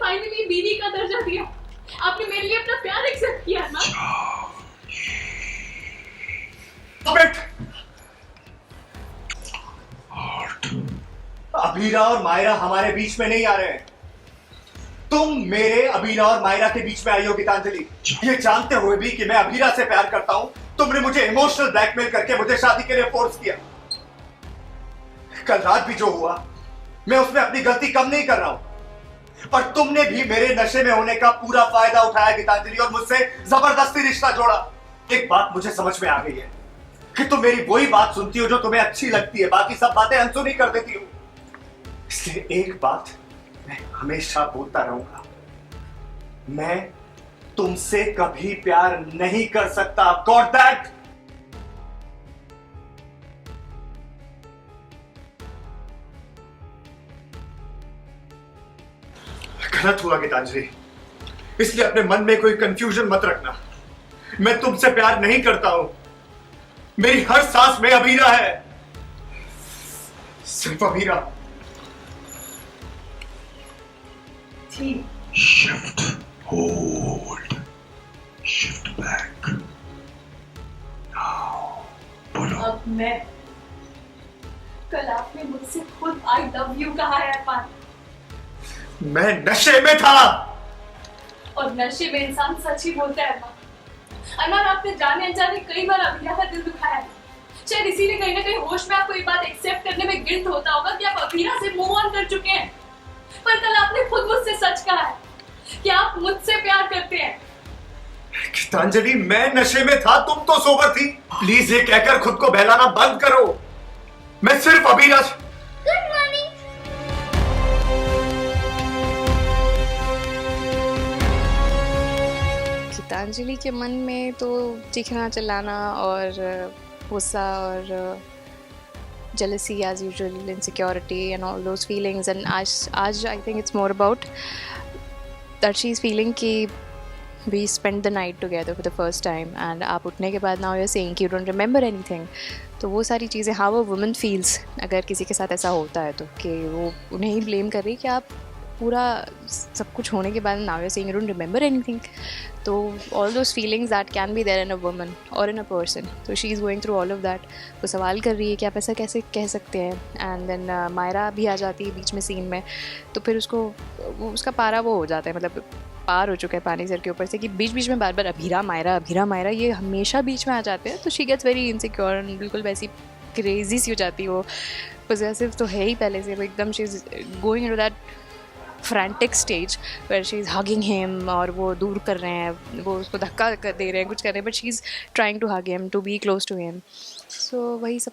Finally बीवी का दर्जा दिया, आपने मेरे लिए अपना प्यार एक्सेप्ट किया ना। अभीरा और मायरा हमारे बीच में नहीं आ रहे हैं। तुम मेरे अभीरा और मायरा के बीच में आई हो गीतांजलि, ये जानते हुए भी कि मैं अभीरा से प्यार करता हूं। तुमने मुझे इमोशनल ब्लैकमेल करके मुझे शादी के लिए फोर्स किया। कल रात भी जो हुआ, मैं उसमें अपनी गलती कम नहीं कर रहा हूं, पर तुमने भी मेरे नशे में होने का पूरा फायदा उठाया गीतांजलि, और मुझसे जबरदस्ती रिश्ता जोड़ा। एक बात मुझे समझ में आ गई है कि तुम मेरी वही बात सुनती हो जो तुम्हें अच्छी लगती है, बाकी सब बातें अनसुनी कर देती हो। इसलिए एक बात मैं हमेशा बोलता रहूंगा, मैं तुमसे कभी प्यार नहीं कर सकता। Got that? गलत हुआ गीतांजलि, इसलिए अपने मन में कोई कंफ्यूजन मत रखना। मैं तुमसे प्यार नहीं करता हूं, मेरी हर सांस में अभीरा है, सिर्फ Abhira. Shift, hold, shift back. Now, बोलो। अब मैं, कल आपने मुझसे खुद आई लव यू कहा है अरमान, मैं नशे में था। और नशे में इंसान सच ही बोलता है अरमान। अरमान, आपने जाने अनजाने कई बार अभीरा का दिल दुखाया है, शायद इसीलिए कहीं ना कहीं होश में आपको ये बात एक्सेप्ट करने में गिल्ट होता होगा कि आप अभीरा से मूव ऑन कर चुके हैं। पर कल आपने खुद मुझसे सच कहा है कि आप मुझसे प्यार करते हैं। गीतांजलि, मैं नशे में था, तुम तो सोबर थी। प्लीज ये कहकर खुद को बहलाना बंद करो। मैं सिर्फ अभीरा। Good morning. गीतांजलि के मन में तो चीखना चिल्लाना और गुस्सा और jealousy as usual, insecurity and all those feelings, and आज I think it's more about that she's feeling कि we spent the night together for the first time and आप उठने के बाद now you're saying कि you don't remember anything। तो वो सारी चीज़ें how a woman feels अगर किसी के साथ ऐसा होता है, तो कि वो उन्हें ही ब्लेम कर रही है कि आप पूरा सब कुछ होने के बाद now you're saying you don't remember anything। तो all those feelings that can be there in a woman or in a person, so she is going through all of that। वो सवाल कर रही है कि आप ऐसा कैसे कह सकते हैं। एंड देन मायरा भी आ जाती है बीच में सीन में, तो फिर उसका पारा वो हो जाता है, मतलब पार हो चुका है पानी सर के ऊपर से, कि बीच बीच में बार बार अभीरा मायरा ये हमेशा बीच में आ जाते हैं। तो शी गेट्स वेरी इनसिक्योर, बिल्कुल वैसी क्रेजी सी हो जाती है। वो पॉसेसिव तो है ही पहले से, वो एकदम she is going into that frantic stage where she is hugging him, और वो दूर कर रहे हैं, वो उसको धक्का दे रहे हैं, कुछ कर रहे हैं, but she is trying to hug him, to be close to him. So वही सब